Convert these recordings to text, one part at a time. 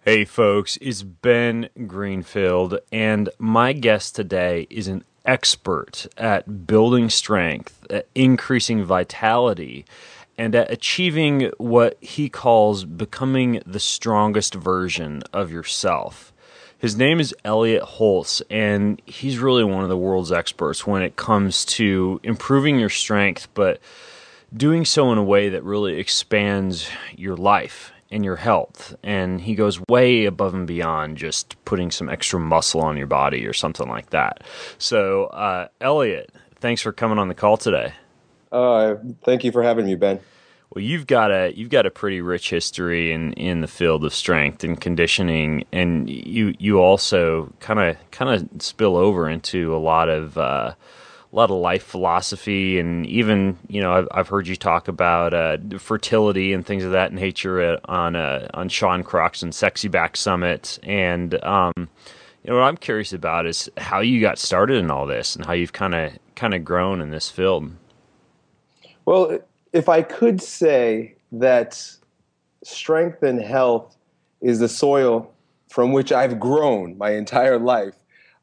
Hey folks, it's Ben Greenfield, and my guest today is an expert at building strength, at increasing vitality, and at achieving what he calls becoming the strongest version of yourself. His name is Elliott Hulse, and he's really one of the world's experts when it comes to improving your strength, but doing so in a way that really expands your life and your health. And he goes way above and beyond just putting some extra muscle on your body or something like that. So, Elliott, thanks for coming on the call today. Thank you for having me, Ben. Well, you've got a pretty rich history in the field of strength and conditioning, and you also kind of spill over into a lot of life philosophy, and even I've heard you talk about fertility and things of that nature on Sean Croxton's Sexy Back Summit. And what I'm curious about is how you got started in all this and how you've kind of grown in this field. Well, if I could say that strength and health is the soil from which I've grown my entire life,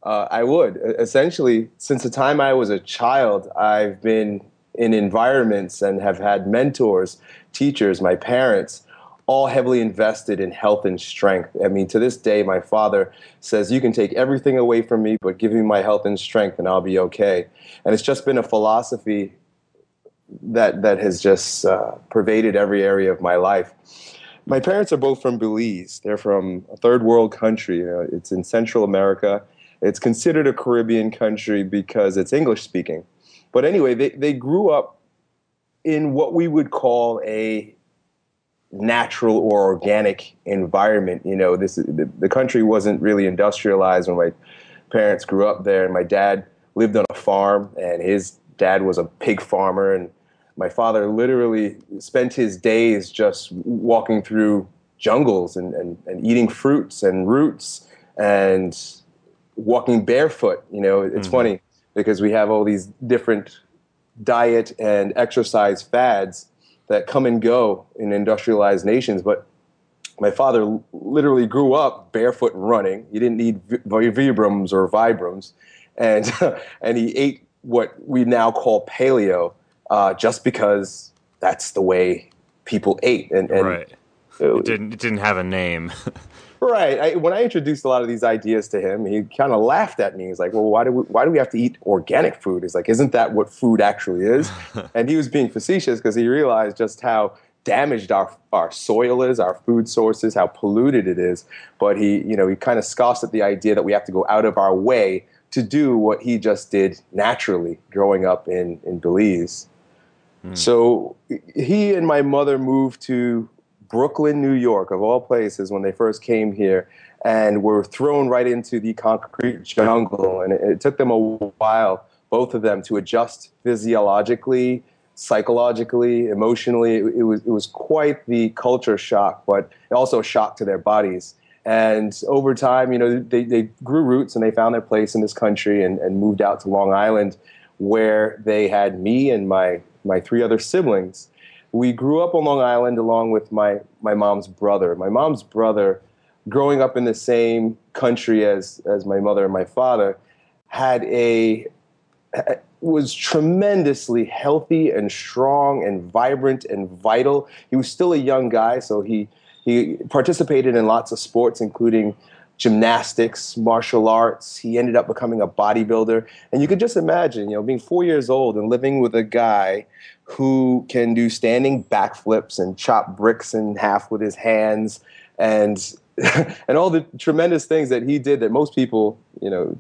I would. Essentially, since the time I was a child, I've been in environments and have had mentors, teachers, my parents, all heavily invested in health and strength. I mean, to this day, my father says, you can take everything away from me, but give me my health and strength and I'll be okay. And it's just been a philosophy that has just pervaded every area of my life. My parents are both from Belize. They're from a third world country. It's in Central America. It's considered a Caribbean country because it's English speaking. But anyway, they grew up in what we would call a natural or organic environment. The country wasn't really industrialized when my parents grew up there. And my dad lived on a farm, and his dad was a pig farmer. And my father literally spent his days just walking through jungles and eating fruits and roots and walking barefoot. It's funny because we have all these different diet and exercise fads that come and go in industrialized nations. But my father literally grew up barefoot and running. He didn't need Vibrams or Vibrams. And, and he ate what we now call paleo just because that's the way people ate. And Right. It didn't have a name. Right. When I introduced a lot of these ideas to him, he kind of laughed at me. He's like, well, why do we have to eat organic food? He's like, isn't that what food actually is? And he was being facetious because he realized just how damaged our soil is, our food sources, how polluted it is. But he kind of scoffs at the idea that we have to go out of our way to do what he just did naturally growing up in Belize. So he and my mother moved to Brooklyn, New York, of all places, when they first came here, and were thrown right into the concrete jungle. And it took them a while, both of them, to adjust physiologically, psychologically, emotionally. It was quite the culture shock, but also a shock to their bodies. And over time, they grew roots and they found their place in this country and moved out to Long Island, where they had me and my three other siblings. We grew up on Long Island along with my mom's brother. My mom's brother, growing up in the same country as my mother and my father, was tremendously healthy and strong and vibrant and vital. He was still a young guy, so he participated in lots of sports, including gymnastics, martial arts. He ended up becoming a bodybuilder. And you could just imagine, being 4 years old and living with a guy who can do standing backflips and chop bricks in half with his hands and and all the tremendous things that he did that most people,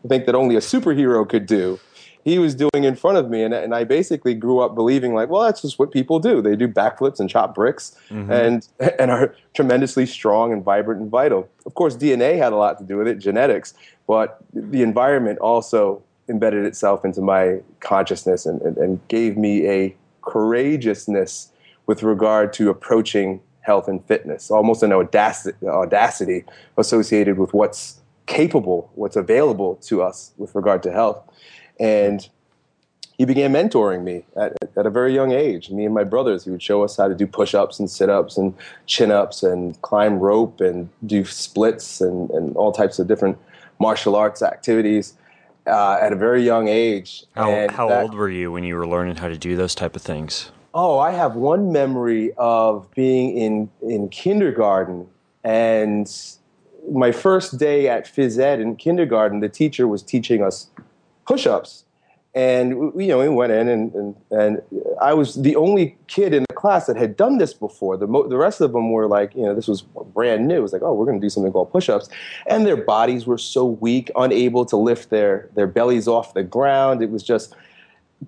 think that only a superhero could do. He was doing in front of me, and I basically grew up believing like, well, that's just what people do. They do backflips and chop bricks and are tremendously strong and vibrant and vital. Of course, DNA had a lot to do with it, genetics, but the environment also embedded itself into my consciousness and gave me a courageousness with regard to approaching health and fitness, almost an audacity associated with what's capable, what's available to us with regard to health. And he began mentoring me at a very young age. Me and my brothers, he would show us how to do push-ups and sit-ups and chin-ups and climb rope and do splits and all types of different martial arts activities at a very young age. How old were you when you were learning how to do those type of things? Oh, I have one memory of being in kindergarten, and my first day at phys ed in kindergarten, the teacher was teaching us push-ups. And we went in, and I was the only kid in the class that had done this before. The rest of them were like, this was brand new. It was like, oh, we're going to do something called push-ups. And their bodies were so weak, unable to lift their bellies off the ground. It was just,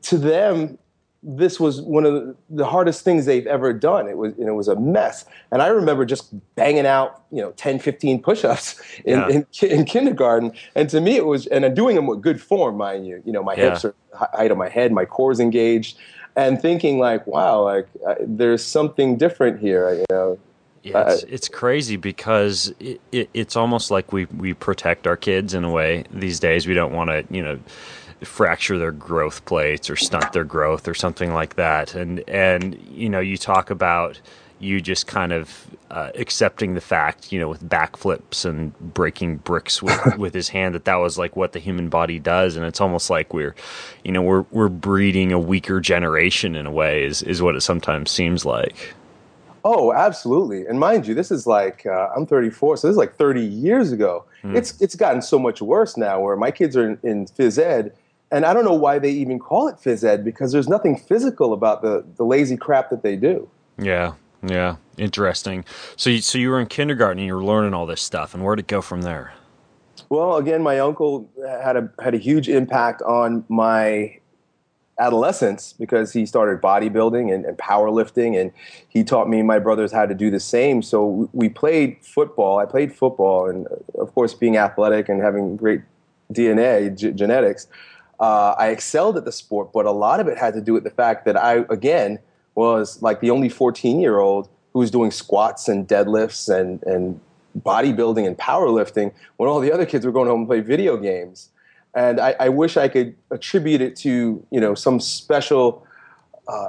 to them, this was one of the hardest things they've ever done. It was a mess. And I remember just banging out, 10, 15 push-ups in kindergarten. And to me, it was, and I'm doing them with good form, mind you. My hips are height of my head, my core's engaged, and thinking like, wow, there's something different here, Yeah, it's crazy because it's almost like we protect our kids in a way these days. We don't want to, fracture their growth plates or stunt their growth or something like that. And you talk about you just kind of accepting the fact, with backflips and breaking bricks with his hand, that was like what the human body does. And it's almost like we're breeding a weaker generation in a way is what it sometimes seems like. Oh, absolutely. And mind you, this is like, I'm 34, so this is like 30 years ago. It's gotten so much worse now where my kids are in phys ed. And I don't know why they even call it phys ed, because there's nothing physical about the lazy crap that they do. Yeah, interesting. So you were in kindergarten and you were learning all this stuff, and where'd it go from there? Well, again, my uncle had a huge impact on my adolescence because he started bodybuilding and powerlifting, and he taught me and my brothers how to do the same. So we played football. I played football, and of course, being athletic and having great DNA, genetics, I excelled at the sport, but a lot of it had to do with the fact that I, again, was like the only 14-year-old who was doing squats and deadlifts and bodybuilding and powerlifting when all the other kids were going home and play video games. And I wish I could attribute it to, some special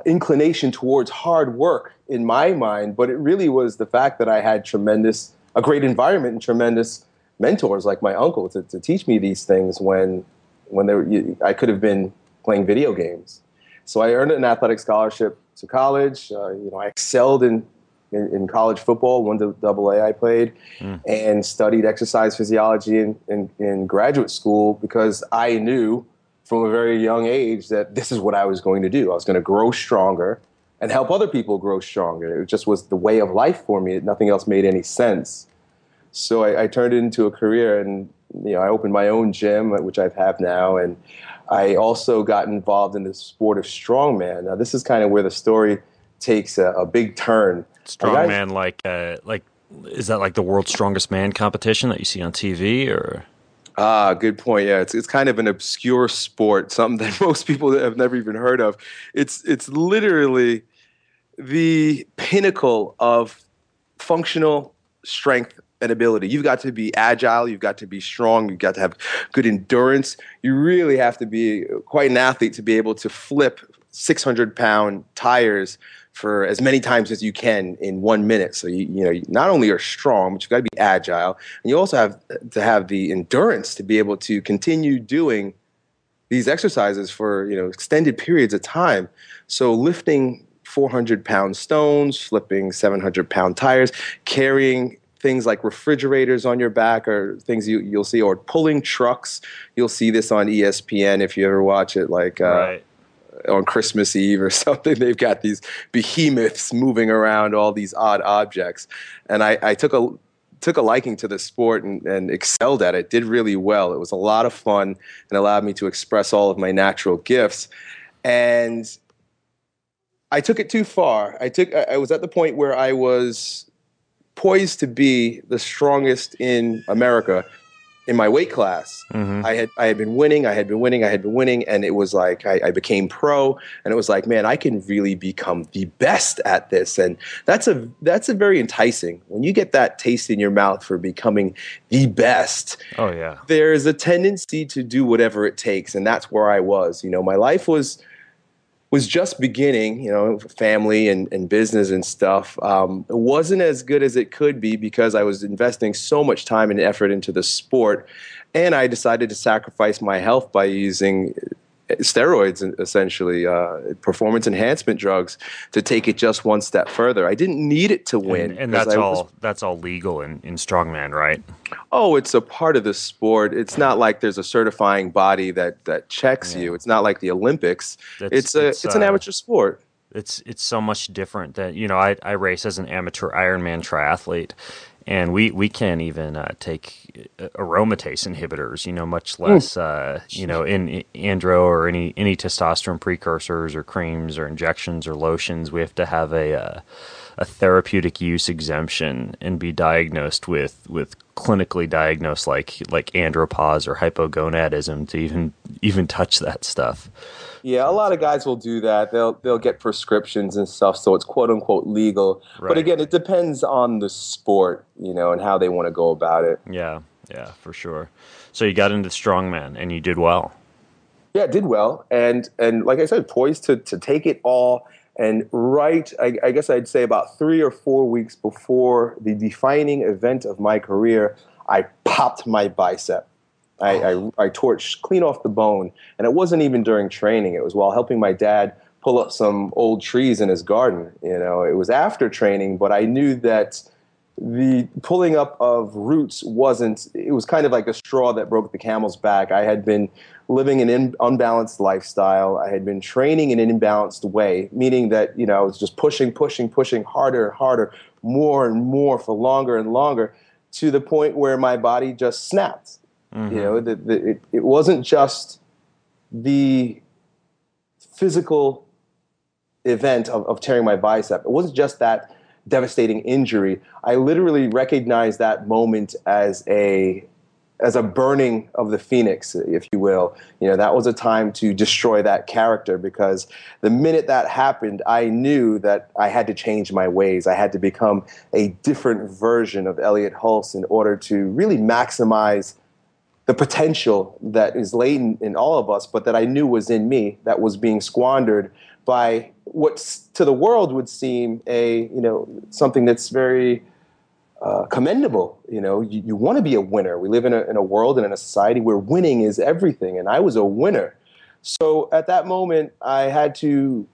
inclination towards hard work in my mind, but it really was the fact that I had a great environment and tremendous mentors like my uncle to teach me these things when I could have been playing video games. So I earned an athletic scholarship to college. I excelled in college football, 1AA I played, and studied exercise physiology in graduate school because I knew from a very young age that this is what I was going to do. I was going to grow stronger and help other people grow stronger. It just was the way of life for me. Nothing else made any sense. So I turned it into a career, and I opened my own gym, which I have now, and I also got involved in the sport of strongman. Now, this is kind of where the story takes a big turn. Strongman, like is that like the world's strongest man competition that you see on TV, or? Good point. Yeah, it's kind of an obscure sport, something that most people have never even heard of. It's literally the pinnacle of functional strength and ability. You've got to be agile, you've got to be strong, you've got to have good endurance. You really have to be quite an athlete to be able to flip 600-pound tires for as many times as you can in 1 minute. So you not only are strong, but you've got to be agile, and you also have to have the endurance to be able to continue doing these exercises for extended periods of time. So lifting 400-pound stones, flipping 700-pound tires, carrying things like refrigerators on your back or things you'll see, or pulling trucks. You'll see this on ESPN if you ever watch it, like right. On Christmas Eve or something. They've got these behemoths moving around all these odd objects. And I took a liking to the sport and excelled at it, did really well. It was a lot of fun and allowed me to express all of my natural gifts. And I took it too far. I was at the point where I was poised to be the strongest in America in my weight class. Mm-hmm. I had been winning, and it was like I became pro, and it was like, man, I can really become the best at this. And that's a very enticing. When you get that taste in your mouth for becoming the best, oh yeah, there's a tendency to do whatever it takes, and that's where I was. My life was was just beginning, family and business and stuff. It wasn't as good as it could be because I was investing so much time and effort into the sport. And I decided to sacrifice my health by using steroids, essentially, performance enhancement drugs, to take it just one step further. I didn't need it to win. And that's all legal in strongman, right? Oh, it's a part of the sport. It's not like there's a certifying body that checks you. It's not like the Olympics. It's an amateur sport. It's so much different than, I race as an amateur Ironman triathlete, and we can't even take aromatase inhibitors, much less in andro or any testosterone precursors or creams or injections or lotions. We have to have a therapeutic use exemption and be diagnosed with clinically diagnosed like andropause or hypogonadism to even touch that stuff. Yeah, a lot of guys will do that. They'll get prescriptions and stuff, so it's quote unquote legal. Right. But again, it depends on the sport, and how they want to go about it. Yeah, for sure. So you got into strongman and you did well. Yeah, did well, and like I said, poised to take it all. And I guess I'd say about 3 or 4 weeks before the defining event of my career, I popped my bicep. I torched clean off the bone, and it wasn't even during training. It was while helping my dad pull up some old trees in his garden. It was after training, but I knew that the pulling up of roots it was kind of like the straw that broke the camel's back. I had been living an unbalanced lifestyle. I had been training in an imbalanced way, meaning that, I was just pushing harder and harder, more and more for longer and longer, to the point where my body just snapped. Mm-hmm. It wasn't just the physical event of tearing my bicep. It wasn't just that devastating injury. I literally recognized that moment as a burning of the phoenix, if you will. That was a time to destroy that character, because the minute that happened, I knew that I had to change my ways. I had to become a different version of Elliott Hulse in order to really maximize the potential that is latent in all of us, but that I knew was in me, that was being squandered by what to the world would seem something that's very commendable. You want to be a winner. We live in a world and in a society where winning is everything, and I was a winner. So at that moment, I had to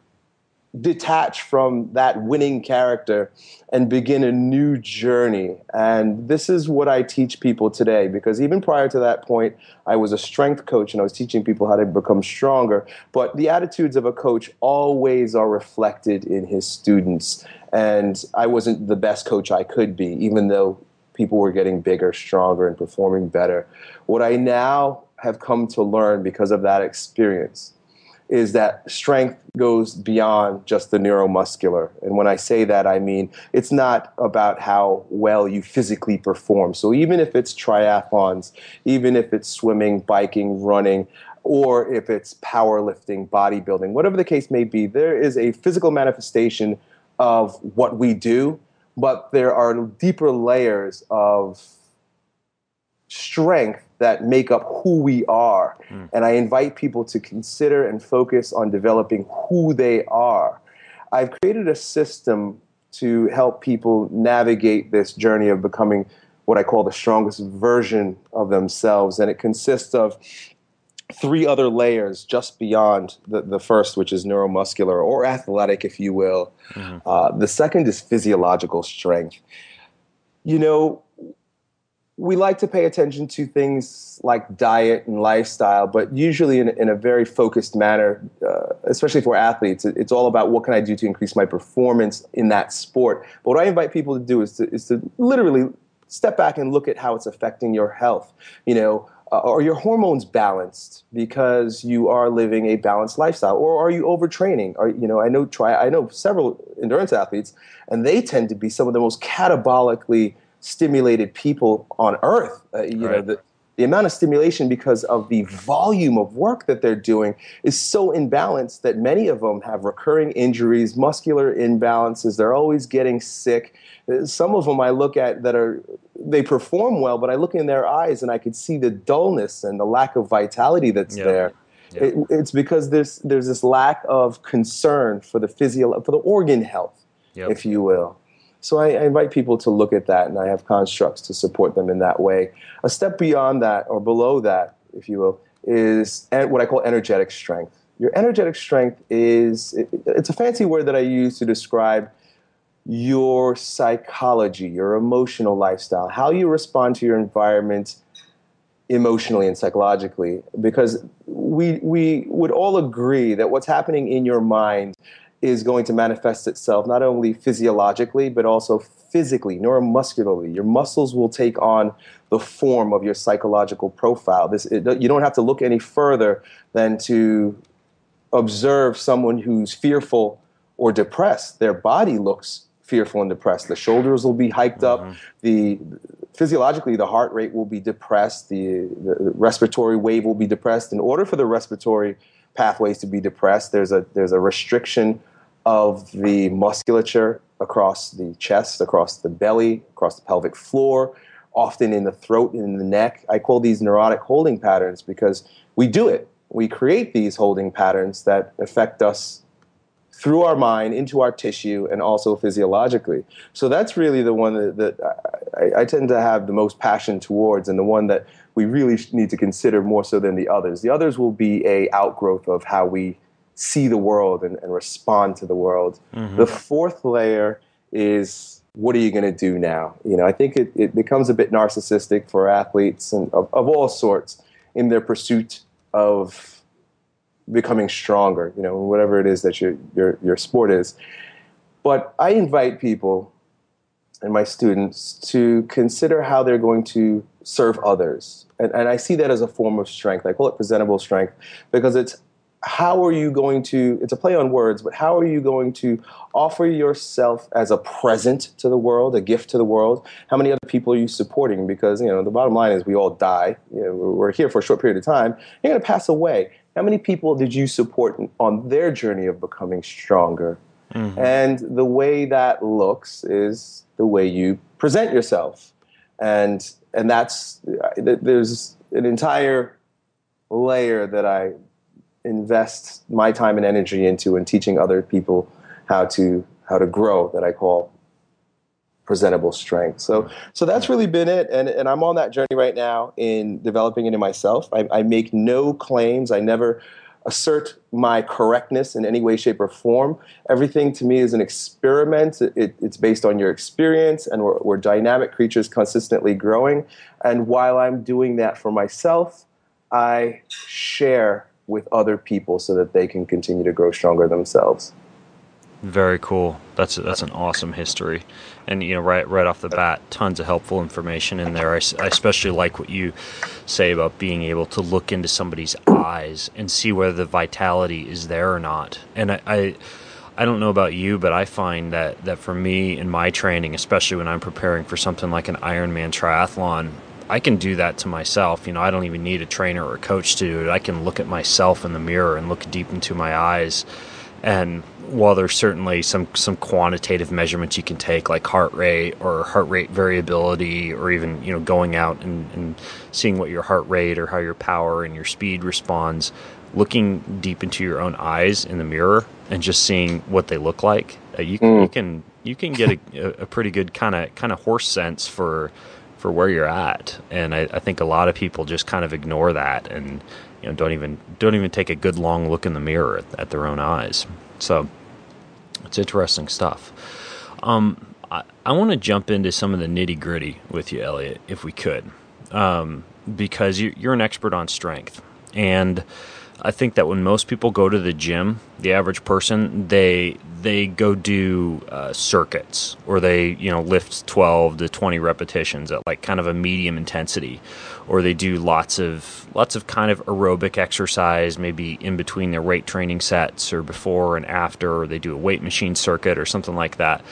detach from that winning character and begin a new journey. And this is what I teach people today, because even prior to that point, I was a strength coach and I was teaching people how to become stronger. But the attitudes of a coach always are reflected in his students. And I wasn't the best coach I could be, even though people were getting bigger, stronger, and performing better. What I now have come to learn because of that experience is that strength goes beyond just the neuromuscular. And when I say that, I mean it's not about how well you physically perform. So even if it's triathlons, even if it's swimming, biking, running, or if it's powerlifting, bodybuilding, whatever the case may be, there is a physical manifestation of what we do, but there are deeper layers of strength that make up who we are. And I invite people to consider and focus on developing who they are. I've created a system to help people navigate this journey of becoming what I call the strongest version of themselves. And it consists of 3 other layers just beyond the first, which is neuromuscular or athletic, if you will. Mm-hmm. The second is physiological strength. We like to pay attention to things like diet and lifestyle, but usually in a very focused manner, especially for athletes. It's all about what can I do to increase my performance in that sport. But what I invite people to do is to literally step back and look at how it's affecting your health. Are your hormones balanced because you are living a balanced lifestyle, or are you overtraining? I know several endurance athletes, and they tend to be some of the most catabolically stimulated people on earth. Right. The amount of stimulation because of the volume of work that they're doing is so imbalanced that many of them have recurring injuries, muscular imbalances. They're always getting sick. Some of them I look at they perform well, but I look in their eyes and I could see the dullness and the lack of vitality that's there. Yeah. It's because there's this lack of concern for for the organ health, Yep. if you will. So I invite people to look at that, and I have constructs to support them in that way. A step beyond that, or below that, if you will, is what I call energetic strength. Your energetic strength it's a fancy word that I use to describe your psychology, your emotional lifestyle, how you respond to your environment emotionally and psychologically. Because we would all agree that what's happening in your mind is going to manifest itself not only physiologically, but also physically, neuromuscularly. Your muscles will take on the form of your psychological profile. You don't have to look any further than to observe someone who's fearful or depressed. Their body looks fearful and depressed. The shoulders will be hiked up. Physiologically, the heart rate will be depressed. The respiratory wave will be depressed. In order for the respiratory pathways to be depressed, there's a restriction of the musculature across the chest, across the belly, across the pelvic floor, often in the throat and in the neck. I call these neurotic holding patterns because we do it. We create these holding patterns that affect us through our mind, into our tissue, and also physiologically. So that's really the one that I tend to have the most passion towards, and the one that we really need to consider more so than the others. The others will be a outgrowth of how we see the world and respond to the world. The fourth layer is, what are you going to do now? I think it becomes a bit narcissistic for athletes and of all sorts in their pursuit of becoming stronger, whatever it is that your sport is. But I invite people and my students to consider how they're going to serve others. And I see that as a form of strength. I call it presentable strength because it's a play on words, but how are you going to offer yourself as a present to the world, a gift to the world? How many other people are you supporting? Because, the bottom line is we all die. We're here for a short period of time. You're going to pass away. How many people did you support on their journey of becoming stronger? And the way that looks is the way you present yourself. And there's an entire layer that I invest my time and energy into and teaching other people how to grow, that I call presentable strength. So that's really been it. And I'm on that journey right now in developing it in myself. I make no claims. I never assert my correctness in any way, shape, or form. Everything to me is an experiment. It's based on your experience, and we're dynamic creatures consistently growing. And while I'm doing that for myself, I share with other people so that they can continue to grow stronger themselves. Very cool. That's an awesome history, and right off the bat, tons of helpful information in there. I especially like what you say about being able to look into somebody's eyes and see whether the vitality is there or not. And I don't know about you, but I find that for me in my training, especially when I'm preparing for something like an Ironman triathlon, I can do that to myself. I don't even need a trainer or a coach to do it. I can look at myself in the mirror and look deep into my eyes. And while there's certainly some quantitative measurements you can take, like heart rate or heart rate variability, or even going out and seeing what your heart rate or how your power and your speed responds, looking deep into your own eyes in the mirror and just seeing what they look like, you can get a pretty good kind of horse sense for where you're at. And I think a lot of people just kind of ignore that and don't even take a good long look in the mirror at their own eyes. So it's interesting stuff. I want to jump into some of the nitty gritty with you, Elliott, if we could, because you're an expert on strength. And I think that when most people go to the gym, the average person, they go do circuits, or they lift 12 to 20 repetitions at like kind of a medium intensity, or they do lots of kind of aerobic exercise, maybe in between their weight training sets or before and after, or they do a weight machine circuit or something like that.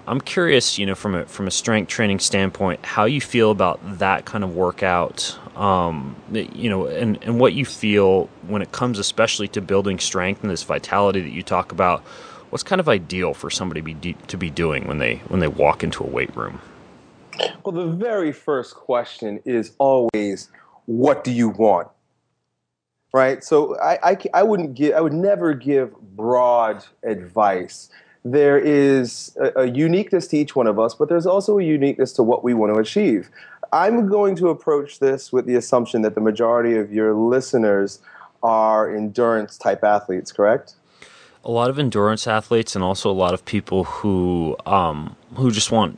I'm curious, from a strength training standpoint, how you feel about that kind of workout, and what you feel when it comes especially to building strength and this vitality that you talk about. What's kind of ideal for somebody to be doing when they walk into a weight room? Well, the very first question is always, what do you want right? So I would never give broad advice. There is a uniqueness to each one of us, but there's also a uniqueness to what we want to achieve. I'm going to approach this with the assumption that the majority of your listeners are endurance type athletes, correct? A lot of endurance athletes, and also a lot of people who just want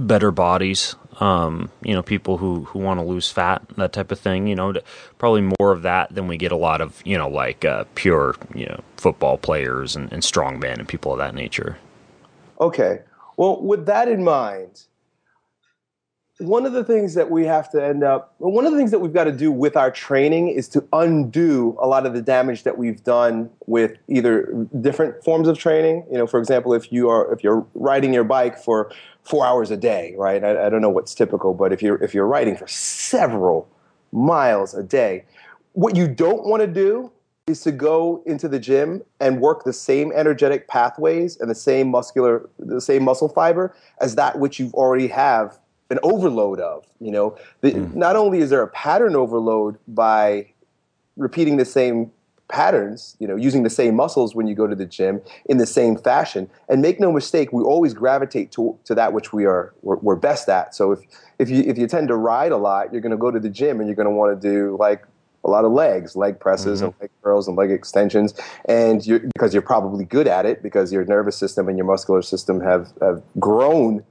better bodies. People who want to lose fat, that type of thing. Probably more of that than we get a lot of pure football players and strongmen and people of that nature. Okay. Well, with that in mind, one of the things that we've got to do with our training is to undo a lot of the damage that we've done with either different forms of training. For example, if you're riding your bike for 4 hours a day, right? I don't know what's typical, but if you're riding for several miles a day, what you don't want to do is to go into the gym and work the same energetic pathways and the same muscle fiber as that which you already have an overload of. Not only is there a pattern overload by repeating the same patterns, using the same muscles when you go to the gym in the same fashion. And make no mistake, we always gravitate to that which we're best at. So if you tend to ride a lot, you're going to go to the gym and you're going to want to do like a lot of leg presses and leg curls and leg extensions, and because you're probably good at it because your nervous system and your muscular system have grown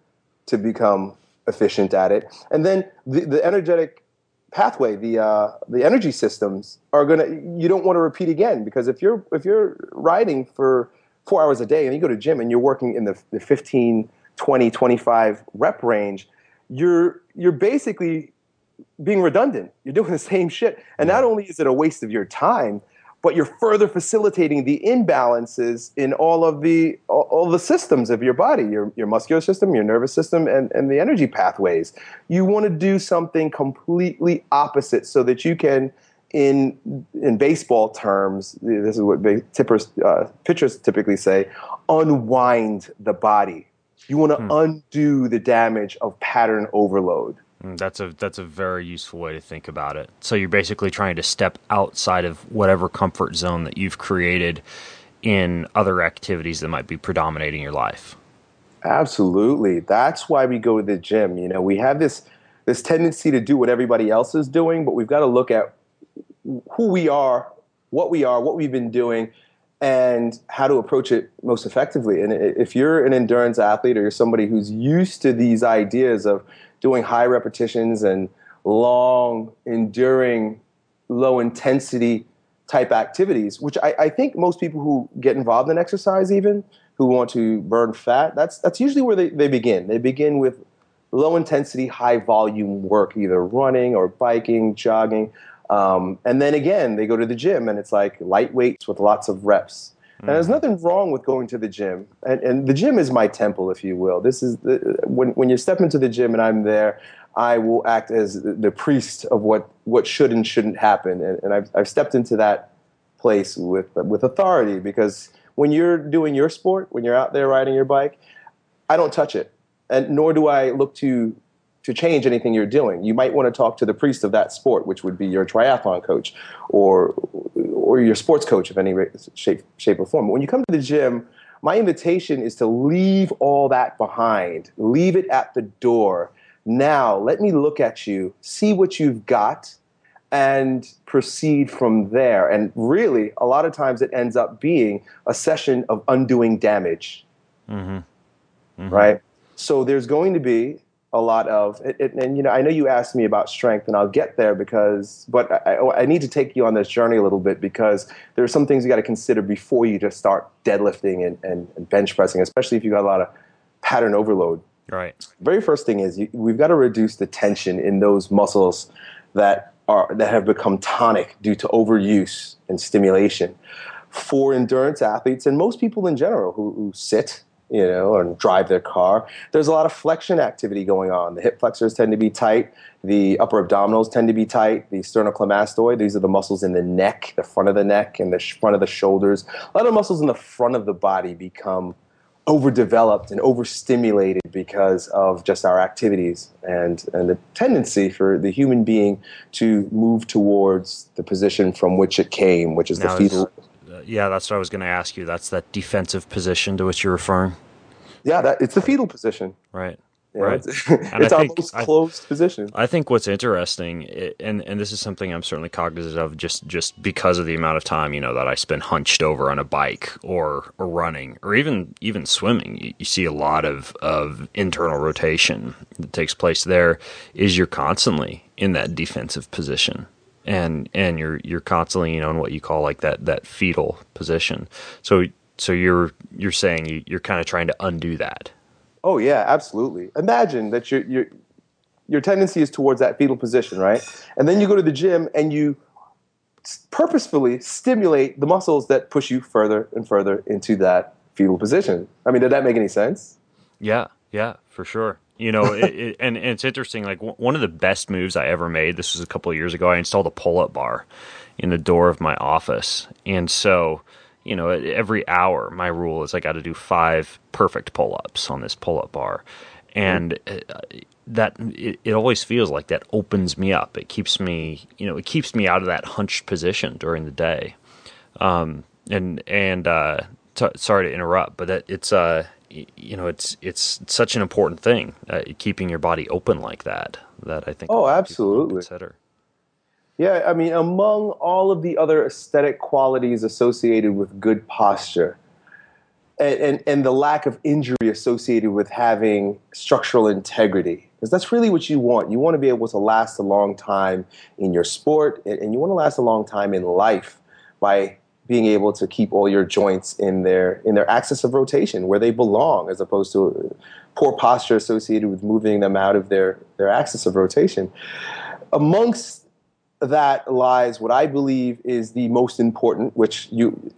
to become efficient at it. And then the energetic pathway, the energy systems you don't want to repeat again, because if you're riding for 4 hours a day and you go to gym and you're working in the 15, 20, 25 rep range, you're basically being redundant. You're doing the same shit. And not only is it a waste of your time, but you're further facilitating the imbalances in all the systems of your body, your muscular system, your nervous system, and the energy pathways. You want to do something completely opposite so that you can, in baseball terms, this is what pitchers typically say, unwind the body. You want to undo the damage of pattern overload. That's a very useful way to think about it. So you're basically trying to step outside of whatever comfort zone that you've created in other activities that might be predominating your life. Absolutely. That's why we go to the gym. We have this tendency to do what everybody else is doing, but we've got to look at who we are, what we've been doing, and how to approach it most effectively. And if you're an endurance athlete or you're somebody who's used to these ideas of doing high repetitions and long, enduring, low-intensity type activities, which I think most people who get involved in exercise even, who want to burn fat, that's usually where they begin. They begin with low-intensity, high-volume work, either running or biking, jogging. And then again, they go to the gym, and it's like light weights with lots of reps. And there's nothing wrong with going to the gym. And the gym is my temple, if you will. This is when you step into the gym and I'm there, I will act as the priest of what should and shouldn't happen. And I've stepped into that place with authority, because when you're doing your sport, when you're out there riding your bike, I don't touch it. And nor do I look to change anything you're doing. You might want to talk to the priest of that sport, which would be your triathlon coach or your sports coach of any shape or form. But when you come to the gym, my invitation is to leave all that behind. Leave it at the door. Now, let me look at you, see what you've got, and proceed from there. And really, a lot of times it ends up being a session of undoing damage. Right? So there's going to be a lot of it, and I know you asked me about strength, and I'll get there but I need to take you on this journey a little bit, because there are some things you got to consider before you just start deadlifting and bench pressing, especially if you got a lot of pattern overload. Right. Very first thing is we've got to reduce the tension in those muscles that have become tonic due to overuse and stimulation. For endurance athletes and most people in general who sit, and drive their car, there's a lot of flexion activity going on. The hip flexors tend to be tight. The upper abdominals tend to be tight. The sternocleidomastoid, these are the muscles in the neck, the front of the neck and the front of the shoulders. A lot of muscles in the front of the body become overdeveloped and overstimulated because of just our activities and the tendency for the human being to move towards the position from which it came, which is the fetal. Yeah, that's what I was going to ask you. That's that defensive position to which you're referring. Yeah, it's the fetal position. Right. You know, Right. it's our most closed position. I think what's interesting, and this is something I'm certainly cognizant of just because of the amount of time, that I spend hunched over on a bike or running or even swimming. You see a lot of internal rotation that takes place there. Is you're constantly in that defensive position. And you're constantly, in what you call like that fetal position. So you're saying you're kind of trying to undo that. Oh yeah, absolutely. Imagine that your tendency is towards that fetal position, right? And then you go to the gym and you purposefully stimulate the muscles that push you further and further into that fetal position. I mean, did that make any sense? Yeah, for sure. And it's interesting. Like one of the best moves I ever made. This was a couple of years ago. I installed a pull-up bar in the door of my office, and so. Every hour, my rule is I got to do 5 perfect pull-ups on this pull-up bar, and it always feels like that opens me up. It keeps me, out of that hunched position during the day. Sorry to interrupt, but it's such an important thing, keeping your body open like that. That I think. Oh, absolutely. Consider. Yeah, I mean, among all of the other aesthetic qualities associated with good posture and the lack of injury associated with having structural integrity, because that's really what you want. You want to be able to last a long time in your sport, and you want to last a long time in life by being able to keep all your joints in their axis of rotation where they belong, as opposed to poor posture associated with moving them out of their axis of rotation. Amongst that lies what I believe is the most important, which you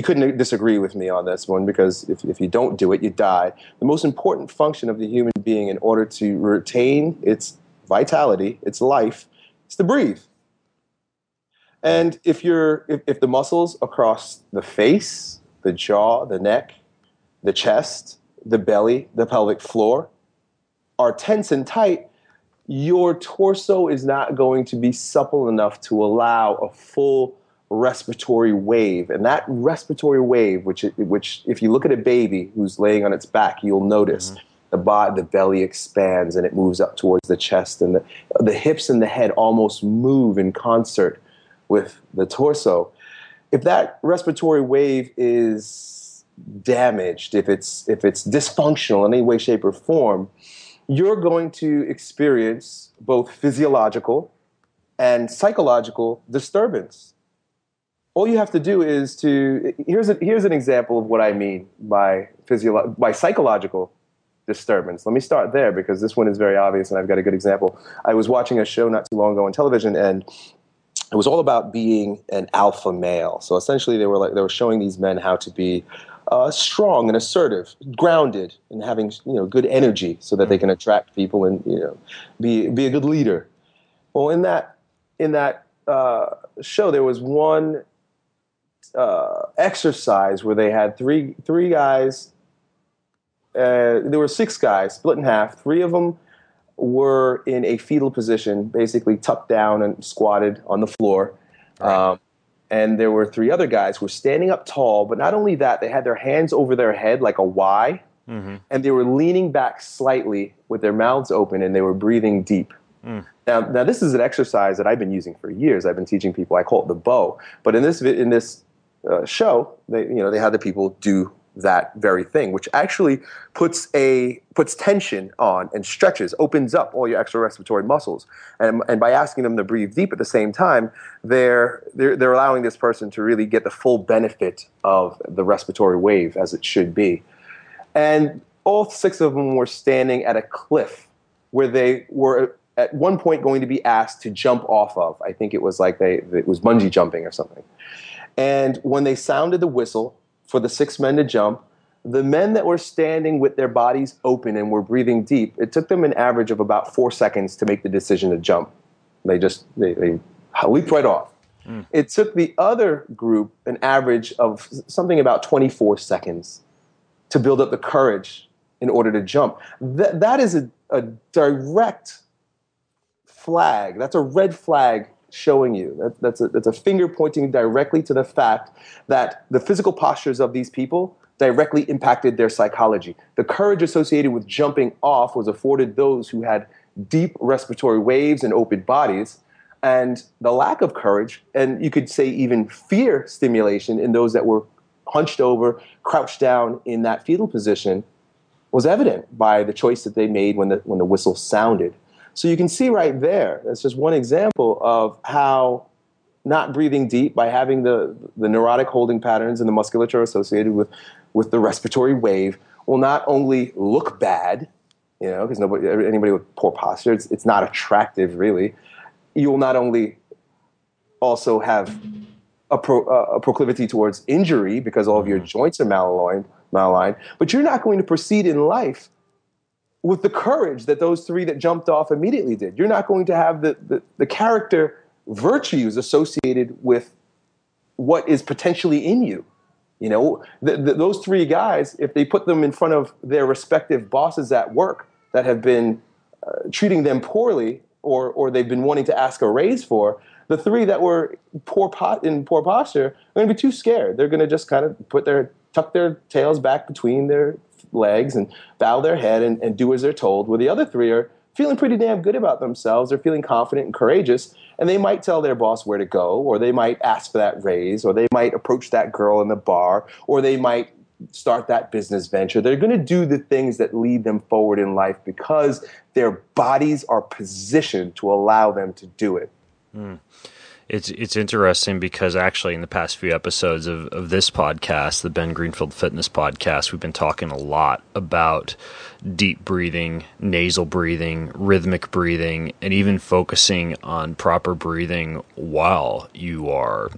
couldn't disagree with me on this one, because if you don't do it, you die. The most important function of the human being in order to retain its vitality, its life, is to breathe. And if the muscles across the face, the jaw, the neck, the chest, the belly, the pelvic floor are tense and tight, your torso is not going to be supple enough to allow a full respiratory wave. And that respiratory wave, which if you look at a baby who's laying on its back, you'll notice the belly expands and it moves up towards the chest, and the hips and the head almost move in concert with the torso. If that respiratory wave is damaged, if it's dysfunctional in any way, shape, or form, you're going to experience both physiological and psychological disturbance. All you have to do is here's an example of what I mean by psychological disturbance. Let me start there, because this one is very obvious and I've got a good example. I was watching a show not too long ago on television, and it was all about being an alpha male. So essentially they were showing these men how to be strong and assertive, grounded, and having good energy so that they can attract people and be a good leader. Well, in that show, there was one exercise where they had three guys. There were 6 guys split in half. 3 of them were in a fetal position, basically tucked down and squatted on the floor. Right. And there were 3 other guys who were standing up tall, but not only that, they had their hands over their head like a Y, and they were leaning back slightly with their mouths open, and they were breathing deep. Now this is an exercise that I've been using for years. I've been teaching people. I call it the bow. But in this show, they had the people do that very thing, which actually puts tension on and stretches, opens up all your extra respiratory muscles. And by asking them to breathe deep at the same time, they're allowing this person to really get the full benefit of the respiratory wave as it should be. And all 6 of them were standing at a cliff where they were at one point going to be asked to jump off of. I think it was like it was bungee jumping or something. And when they sounded the whistle for the 6 men to jump, the men that were standing with their bodies open and were breathing deep, it took them an average of about 4 seconds to make the decision to jump. They leaped right off. It took the other group an average of something about 24 seconds. to build up the courage in order to jump. That is a direct flag. That's a red flag showing you. That's a finger pointing directly to the fact that the physical postures of these people directly impacted their psychology. The courage associated with jumping off was afforded those who had deep respiratory waves and open bodies, and the lack of courage, and you could say even fear stimulation in those that were hunched over, crouched down in that fetal position, was evident by the choice that they made when the whistle sounded. So you can see right there, that's just one example of how not breathing deep, by having the neurotic holding patterns and the musculature associated with the respiratory wave, will not only look bad, because anybody with poor posture, it's not attractive really. You will not only also have a proclivity towards injury because all of your joints are malaligned, but you're not going to proceed in life with the courage that those three that jumped off immediately did. You're not going to have the character virtues associated with what is potentially in you. Those three guys, if they put them in front of their respective bosses at work that have been treating them poorly or they've been wanting to ask a raise for, the three that were in poor posture are going to be too scared. They're going to just kind of tuck their tails back between their legs and bow their head and do as they're told, where the other three are feeling pretty damn good about themselves. They're feeling confident and courageous, and they might tell their boss where to go, or they might ask for that raise, or they might approach that girl in the bar, or they might start that business venture. They're going to do the things that lead them forward in life because their bodies are positioned to allow them to do it. It's interesting because actually in the past few episodes of this podcast, the Ben Greenfield Fitness Podcast, we've been talking a lot about deep breathing, nasal breathing, rhythmic breathing, and even focusing on proper breathing while you are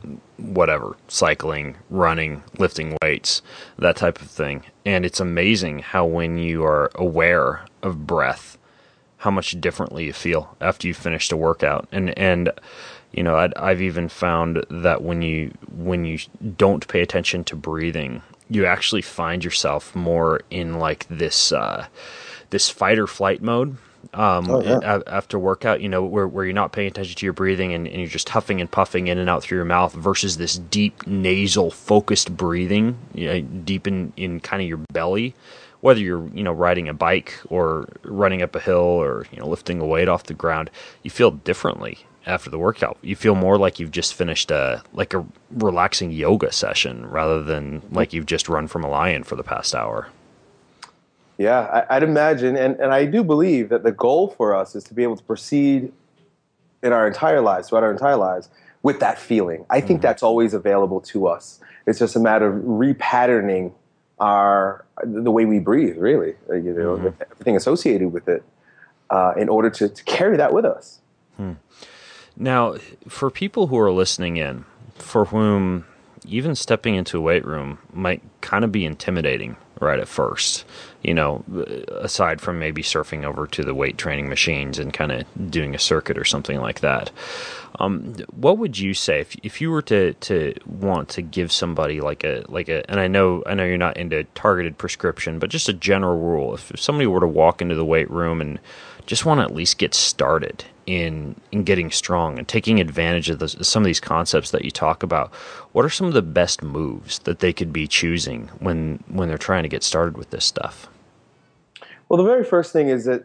cycling, running, lifting weights, that type of thing. And it's amazing how when you are aware of breath, how much differently you feel after you've finished a workout. And I've even found that when you don't pay attention to breathing, you actually find yourself more in like this fight or flight mode after workout. Where you're not paying attention to your breathing and you're just huffing and puffing in and out through your mouth versus this deep nasal focused breathing, deep in kind of your belly. Whether you're riding a bike or running up a hill or lifting a weight off the ground, you feel differently after the workout. You feel more like you've just finished a relaxing yoga session rather than like you've just run from a lion for the past hour. Yeah, I'd imagine, and I do believe that the goal for us is to be able to proceed throughout our entire lives, with that feeling. I think that's always available to us. It's just a matter of repatterning the way we breathe, really, everything associated with it, in order to carry that with us. Now, for people who are listening in, for whom even stepping into a weight room might kind of be intimidating right at first, aside from maybe surfing over to the weight training machines and kind of doing a circuit or something like that, what would you say if you were to want to give somebody like a and I know you're not into targeted prescription, but just a general rule, if somebody were to walk into the weight room and just want to at least get started in getting strong and taking advantage of some of these concepts that you talk about, what are some of the best moves that they could be choosing when they're trying to get started with this stuff? Well, the very first thing is that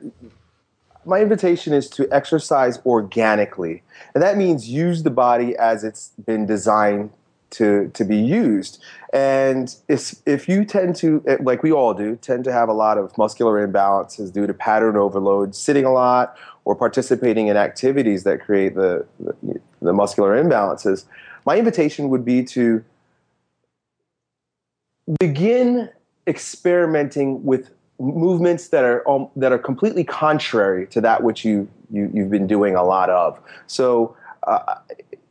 my invitation is to exercise organically. And that means use the body as it's been designed to be used. And if you tend to, like we all do, tend to have a lot of muscular imbalances due to pattern overload, sitting a lot, or participating in activities that create the muscular imbalances, my invitation would be to begin experimenting with movements that are completely contrary to that which you've been doing a lot of. So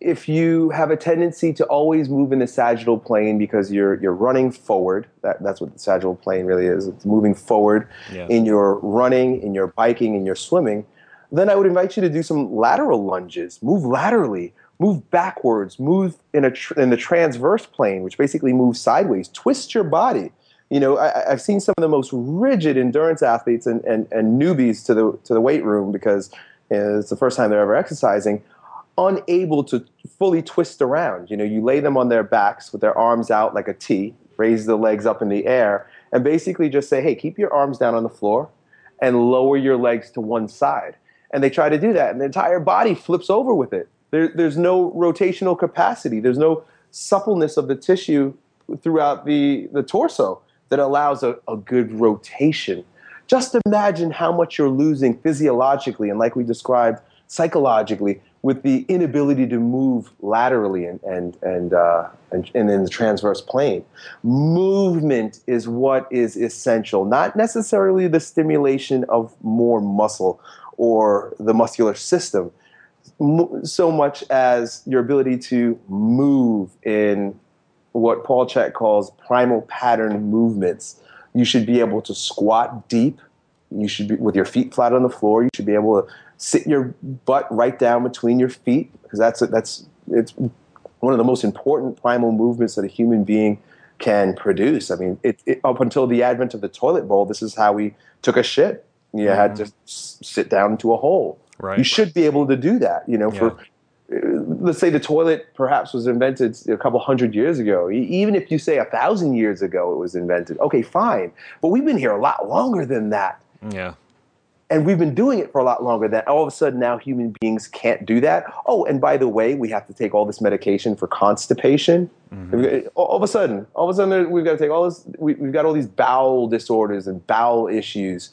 if you have a tendency to always move in the sagittal plane because you're running forward, that's what the sagittal plane really is. It's moving forward in your running, in your biking, in your swimming. Then I would invite you to do some lateral lunges. Move laterally, move backwards, move in the transverse plane, which basically moves sideways. Twist your body. I've seen some of the most rigid endurance athletes and newbies to the weight room because it's the first time they're ever exercising, unable to fully twist around. You lay them on their backs with their arms out like a T, raise the legs up in the air, and basically just say, hey, keep your arms down on the floor and lower your legs to one side. And they try to do that, and the entire body flips over with it. There's no rotational capacity. There's no suppleness of the tissue throughout the torso that allows a good rotation. Just imagine how much you're losing physiologically and, like we described, psychologically, with the inability to move laterally and in the transverse plane. Movement is what is essential, not necessarily the stimulation of more muscle or the muscular system, so much as your ability to move in what Paul Chek calls primal pattern movements. You should be able to squat deep. You should be with your feet flat on the floor. You should be able to sit your butt right down between your feet, because it's one of the most important primal movements that a human being can produce. I mean, up until the advent of the toilet bowl, this is how we took a shit. You had to sit down into a hole. Right. You should be able to do that. Let's say the toilet perhaps was invented a couple hundred years ago. Even if you say 1,000 years ago it was invented, okay, fine. But we've been here a lot longer than that. Yeah. And we've been doing it for a lot longer than all of a sudden now human beings can't do that. Oh, and by the way, we have to take all this medication for constipation. Mm-hmm. All of a sudden we've got to take all this. We've got all these bowel disorders and bowel issues.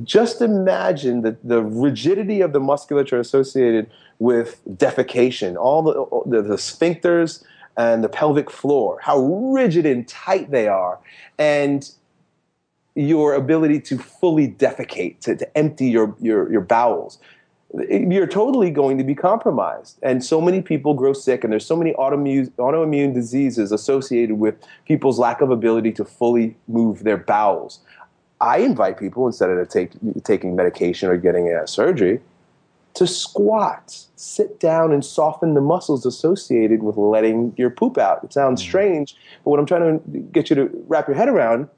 Just imagine the rigidity of the musculature associated with defecation, all the sphincters and the pelvic floor, how rigid and tight they are, and your ability to fully defecate, to empty your bowels. You're totally going to be compromised. And so many people grow sick, and there's so many autoimmune diseases associated with people's lack of ability to fully move their bowels. I invite people, instead of taking medication or getting a surgery, to squat, sit down, and soften the muscles associated with letting your poop out. It sounds strange, but what I'm trying to get you to wrap your head around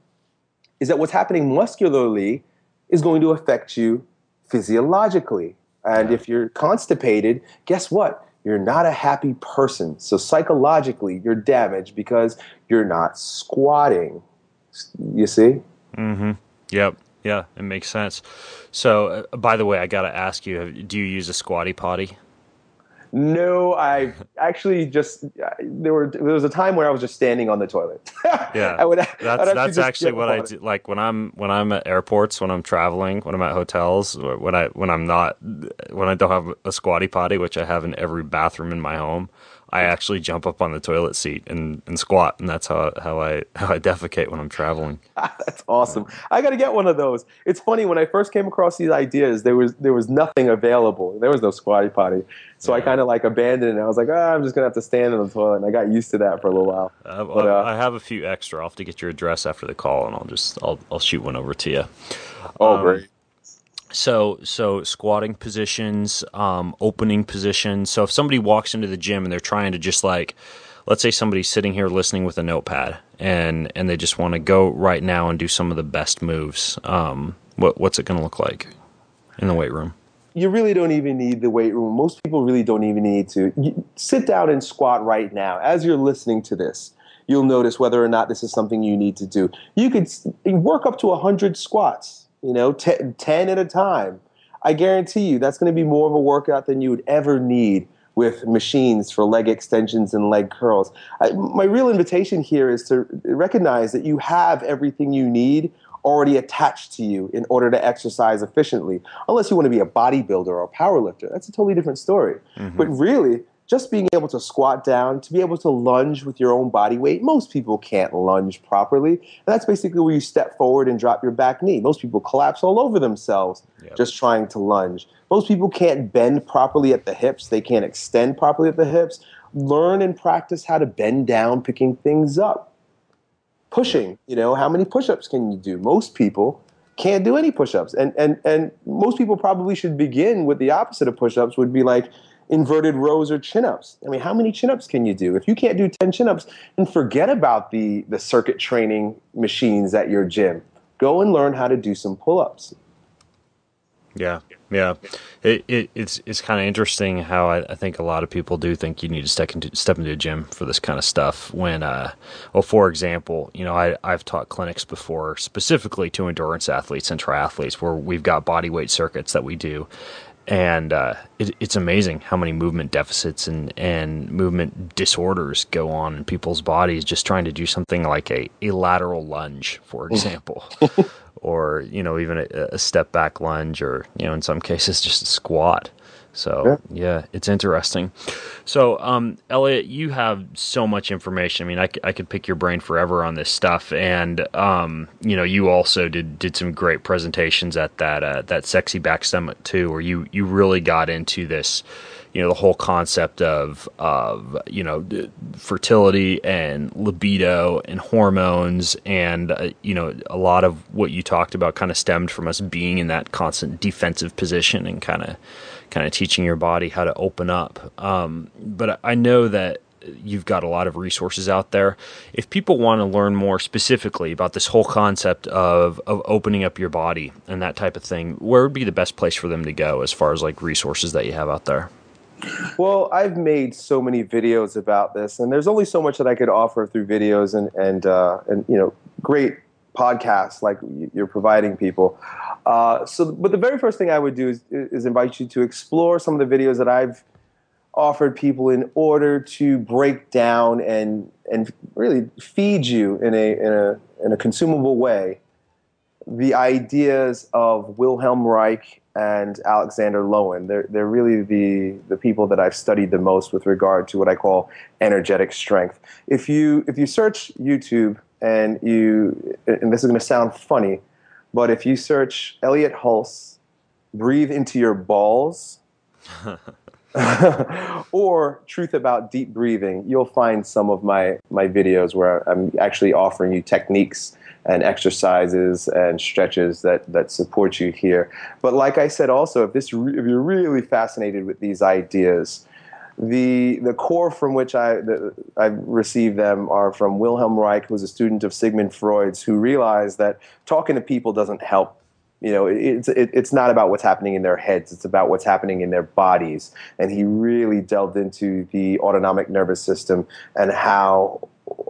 is that what's happening muscularly is going to affect you physiologically. And if you're constipated, guess what? You're not a happy person. So psychologically, you're damaged because you're not squatting. You see? Mm-hmm. Yep. Yeah, it makes sense. So, by the way, I got to ask you, do you use a squatty potty? No, I actually there was a time where I was just standing on the toilet. Yeah, that's actually what I do. Like when I'm at airports, when I'm traveling, when I'm at hotels, when I don't have a squatty potty, which I have in every bathroom in my home, I actually jump up on the toilet seat and squat, and that's how I defecate when I'm traveling. That's awesome. I got to get one of those. It's funny, when I first came across these ideas, there was nothing available. There was no squatty potty, so I kind of abandoned it. I was like, I'm just gonna have to stand in the toilet, and I got used to that for a little while. I have a few extra. I'll have to get your address after the call, and I'll shoot one over to you. Oh, great. So squatting positions, opening positions. So if somebody walks into the gym and they're trying to just let's say somebody's sitting here listening with a notepad and they just want to go right now and do some of the best moves, what's it going to look like in the weight room? You really don't even need the weight room. Most people really don't even need to. Sit down and squat right now. As you're listening to this, you'll notice whether or not this is something you need to do. You could work up to 100 squats. 10 at a time. I guarantee you that's going to be more of a workout than you would ever need with machines for leg extensions and leg curls. My real invitation here is to recognize that you have everything you need already attached to you in order to exercise efficiently. Unless you want to be a bodybuilder or a powerlifter. That's a totally different story. Mm-hmm. But really, just being able to squat down, to be able to lunge with your own body weight. Most people can't lunge properly. And that's basically where you step forward and drop your back knee. Most people collapse all over themselves just trying to lunge. Most people can't bend properly at the hips. They can't extend properly at the hips. Learn and practice how to bend down, picking things up. Pushing, how many push-ups can you do? Most people can't do any push-ups. And most people probably should begin with the opposite of push-ups, would be like, inverted rows or chin-ups. I mean, how many chin-ups can you do? If you can't do 10 chin-ups, then forget about the circuit training machines at your gym. Go and learn how to do some pull-ups. Yeah, yeah. It's kind of interesting how I think a lot of people do think you need to step into a gym for this kind of stuff. When, well, for example, I've taught clinics before specifically to endurance athletes and triathletes where we've got body weight circuits that we do. And it's amazing how many movement deficits and movement disorders go on in people's bodies just trying to do something like a lateral lunge, for example. Or, even a step back lunge, or, in some cases just a squat. So, yeah, it's interesting. So, Elliott, you have so much information. I mean, I could pick your brain forever on this stuff. And, you also did some great presentations at that Sexy Back Summit too, where you really got into this, the whole concept of fertility and libido and hormones. And, a lot of what you talked about kind of stemmed from us being in that constant defensive position and kind of teaching your body how to open up. But I know that you've got a lot of resources out there. If people want to learn more specifically about this whole concept of opening up your body and that type of thing, where would be the best place for them to go as far as like resources that you have out there? Well, I've made so many videos about this, and there's only so much that I could offer through videos and great podcasts like you're providing people. But the very first thing I would do is invite you to explore some of the videos that I've offered people in order to break down and really feed you in a consumable way the ideas of Wilhelm Reich and Alexander Lowen. They're really the people that I've studied the most with regard to what I call energetic strength. If you search YouTube and this is going to sound funny, but if you search Elliott Hulse, breathe into your balls, or truth about deep breathing, you'll find some of my videos where I'm actually offering you techniques and exercises and stretches that support you here. But like I said also, if you're really fascinated with these ideas, the core from which I've received them are from Wilhelm Reich, who was a student of Sigmund Freud's, who realized that talking to people doesn't help. It's not about what's happening in their heads, it's about what's happening in their bodies. And he really delved into the autonomic nervous system and how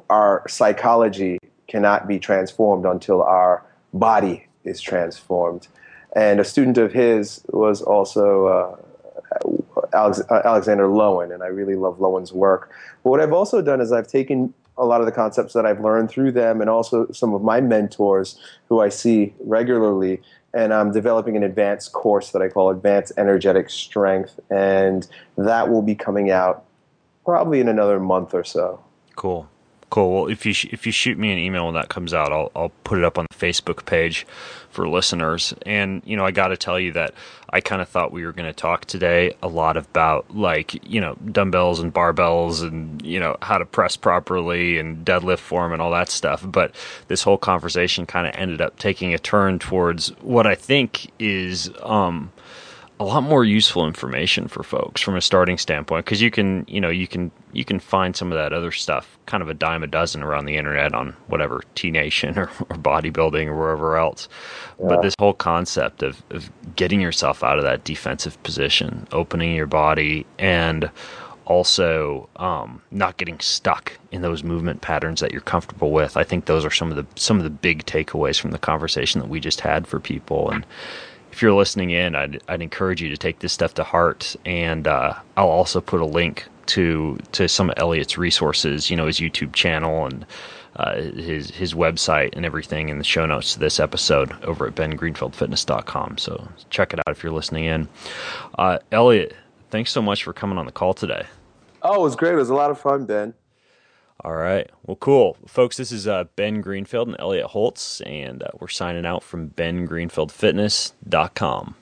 our psychology cannot be transformed until our body is transformed. And a student of his was also Alexander Lowen, and I really love Lowen's work. But what I've also done is I've taken a lot of the concepts that I've learned through them and also some of my mentors who I see regularly, and I'm developing an advanced course that I call Advanced Energetic Strength, and that will be coming out probably in another month or so. Cool. Well, if you shoot me an email when that comes out, I'll put it up on the Facebook page for listeners. And I got to tell you that I kind of thought we were going to talk today a lot about dumbbells and barbells and how to press properly and deadlift form and all that stuff. But this whole conversation kind of ended up taking a turn towards what I think is a lot more useful information for folks from a starting standpoint, because you can find some of that other stuff kind of a dime a dozen around the internet on whatever T Nation or bodybuilding or wherever else. Yeah. But this whole concept of getting yourself out of that defensive position, opening your body, and also not getting stuck in those movement patterns that you're comfortable with. I think those are some of the big takeaways from the conversation that we just had for people. And if you're listening in, I'd encourage you to take this stuff to heart, and I'll also put a link to some of Elliott's resources, his YouTube channel and his website and everything in the show notes to this episode over at bengreenfieldfitness.com. So check it out if you're listening in. Elliott, thanks so much for coming on the call today. Oh, it was great. It was a lot of fun, Ben. All right. Well, cool. Folks, this is Ben Greenfield and Elliott Hulse, and we're signing out from bengreenfieldfitness.com.